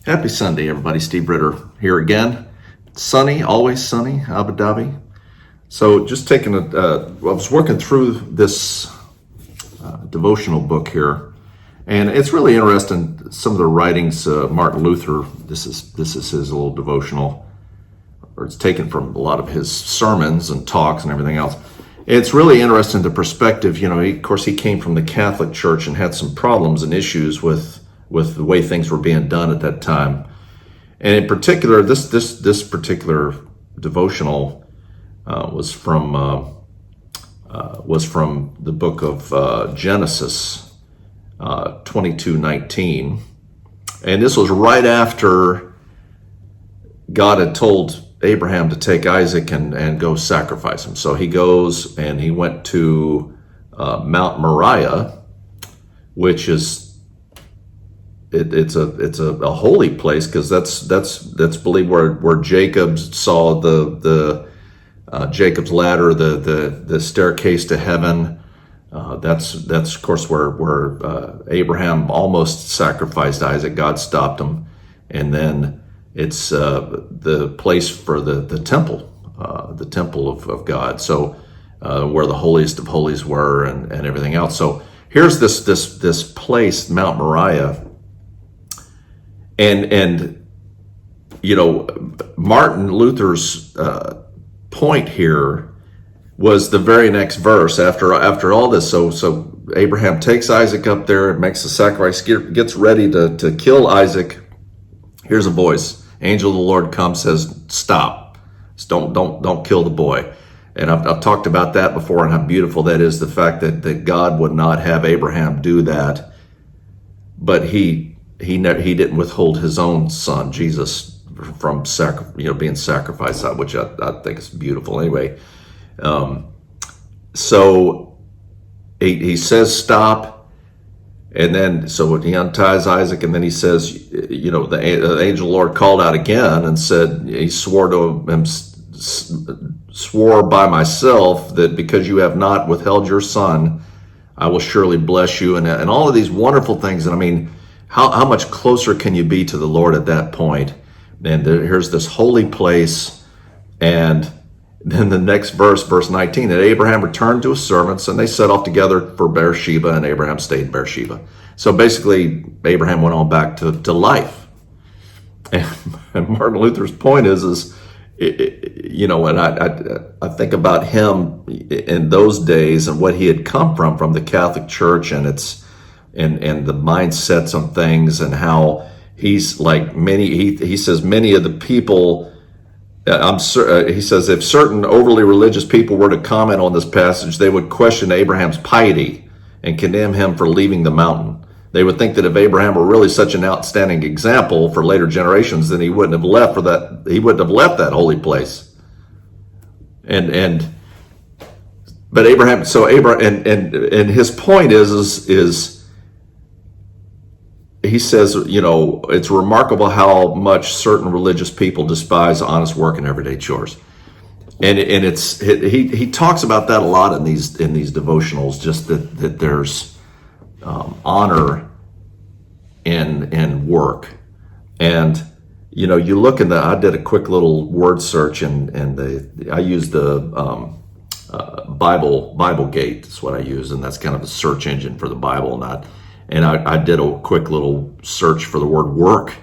Happy Sunday, everybody. Steve Ritter here again. Sunny, always sunny, Abu Dhabi. So just taking I was working through this devotional book here, and it's really interesting. Some of the writings, Martin Luther, this is his little devotional, or it's taken from a lot of his sermons and talks and everything else. It's really interesting, the perspective. Of course, he came from the Catholic Church and had some problems and issues with the way things were being done at that time. And in particular, this particular devotional was from the book of Genesis 22:19, and this was right after God had told Abraham to take Isaac and go sacrifice him. So he goes and he went to Mount Moriah, which is it's a holy place, because that's believed where Jacob saw the Jacob's ladder, the staircase to heaven. That's of course where Abraham almost sacrificed Isaac. God stopped him, and then it's the place for the temple of God. So where the holiest of holies were and everything else. So here's this place, Mount Moriah. And Martin Luther's point here was the very next verse after all this. So Abraham takes Isaac up there, makes the sacrifice, gets ready to kill Isaac. Here's a voice. Angel of the Lord comes, says, "Stop! Don't kill the boy." And I've talked about that before, and how beautiful that is. The fact that God would not have Abraham do that, but he didn't withhold his own son Jesus from being sacrificed, which I think is beautiful. Anyway, so he says stop, and then so he unties Isaac, and then he says, the angel of the Lord called out again and said, he swore to him, swore by myself that because you have not withheld your son, I will surely bless you, and all of these wonderful things. And I mean, how much closer can you be to the Lord at that point? And here's this holy place. And then the next verse 19, that Abraham returned to his servants, and they set off together for Beersheba, and Abraham stayed in Beersheba. So basically, Abraham went on back to life. And Martin Luther's point is and I think about him in those days and what he had come from the Catholic Church, and and the mindsets on things, and how he's like he says many of the people, he says if certain overly religious people were to comment on this passage, they would question Abraham's piety and condemn him for leaving the mountain. They would think that if Abraham were really such an outstanding example for later generations, then he wouldn't have left that holy place. But Abraham, and his point is he says, it's remarkable how much certain religious people despise honest work and everyday chores. And he talks about that a lot in these devotionals, just that there's honor in work. And you look I did a quick little word search, and I used the Bible Gate. That's what I use, and that's kind of a search engine for the Bible. And I did a quick little search for the word work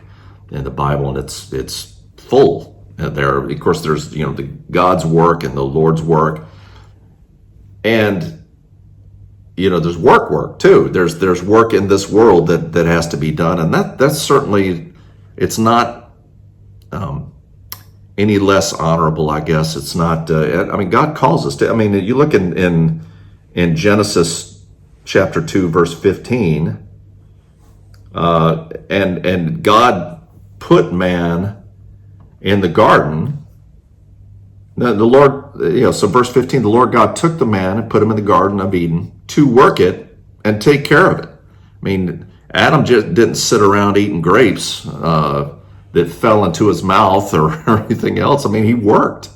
in the Bible, and it's full. And there, of course, there's the God's work and the Lord's work, and there's work too. There's work in this world that has to be done, and that's certainly, it's not any less honorable, I guess. It's not. God calls us to. You look in Genesis chapter 2, verse 15, and God put man in the garden. The Lord, so verse 15, the Lord God took the man and put him in the Garden of Eden to work it and take care of it. Adam just didn't sit around eating grapes that fell into his mouth or anything else. He worked.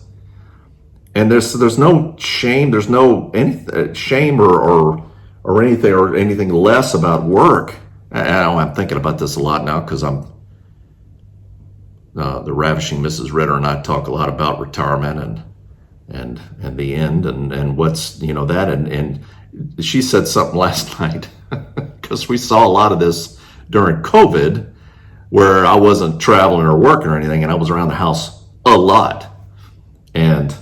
And there's no shame, there's no shame or anything less about work. I'm thinking about this a lot now, because I'm the ravishing Mrs. Ritter and I talk a lot about retirement and the end and what's, that. And she said something last night because we saw a lot of this during COVID where I wasn't traveling or working or anything, and I was around the house a lot. And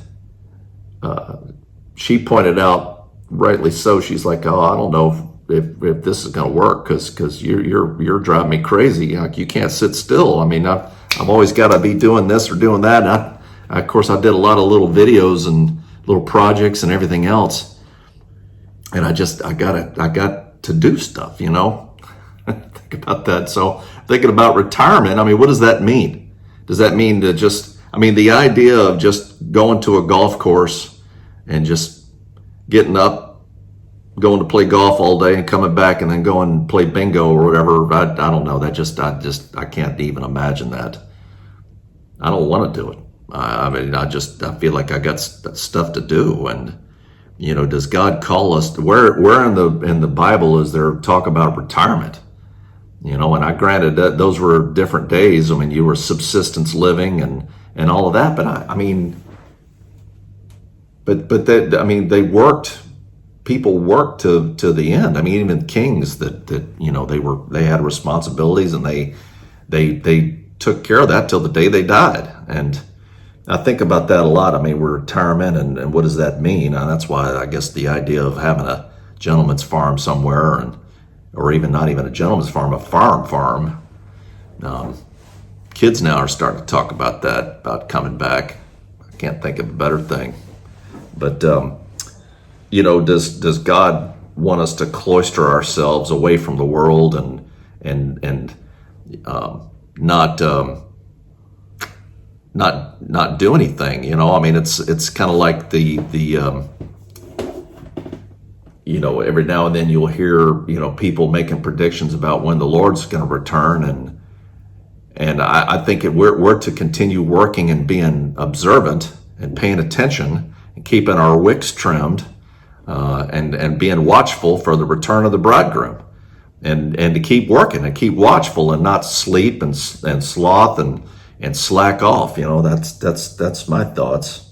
she pointed out, rightly so, she's like, oh, I don't know if this is going to work because you're driving me crazy. Like, you can't sit still. I mean, I've always got to be doing this or doing that. And of course, I did a lot of little videos and little projects and everything else. And I got to do stuff, Think about that. So thinking about retirement, I mean, what does that mean? Does that mean to the idea of just going to a golf course and just getting up, going to play golf all day and coming back and then going and play bingo or whatever. I don't know. I can't even imagine that. I don't want to do it. I feel like I got stuff to do. And, does God call us? Where in the Bible is there talk about retirement? And I granted that those were different days. I mean, you were subsistence living and all of that. But they worked. People worked to the end. I mean, even kings that they had responsibilities and they took care of that till the day they died. And I think about that a lot. I mean, retirement and what does that mean? And that's why I guess the idea of having a gentleman's farm somewhere or even not even a gentleman's farm, a farm. Kids now are starting to talk about that, about coming back. I can't think of a better thing. But, does God want us to cloister ourselves away from the world and not do anything? I mean, it's kind of like every now and then you'll hear, people making predictions about when the Lord's going to return. And I think we're to continue working and being observant and paying attention and keeping our wicks trimmed and being watchful for the return of the bridegroom and to keep working and keep watchful and not sleep and sloth and slack off. That's my thoughts.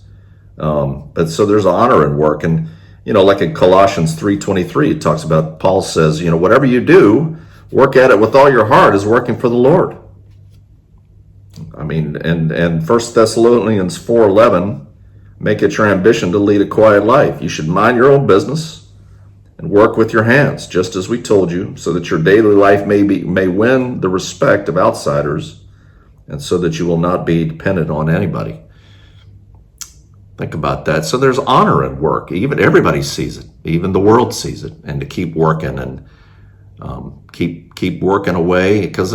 But so there's honor in work. And, like in Colossians 3:23, it talks about, Paul says, whatever you do, work at it with all your heart as working for the Lord. I mean, and 1 Thessalonians 4:11, make it your ambition to lead a quiet life. You should mind your own business and work with your hands, just as we told you, so that your daily life may win the respect of outsiders, and so that you will not be dependent on anybody. Think about that. So there's honor in work. Even everybody sees it. Even the world sees it. And to keep working and keep working away, because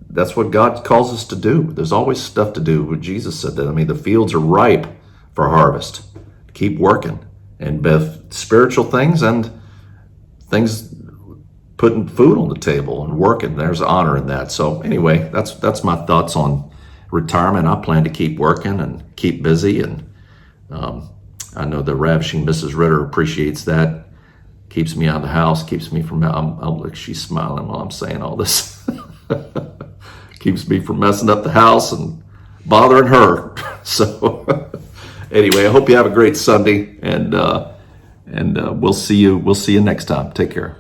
that's what God calls us to do. There's always stuff to do. Jesus said that. I mean, the fields are ripe for harvest. Keep working. And both spiritual things and things putting food on the table and working. There's honor in that. So anyway, that's my thoughts on retirement. I plan to keep working and keep busy. And I know the ravishing Mrs. Ritter appreciates that. Keeps me out of the house. Keeps me from, she's smiling while I'm saying all this. Keeps me from messing up the house and bothering her. So anyway, I hope you have a great Sunday, and we'll see you next time. Take care.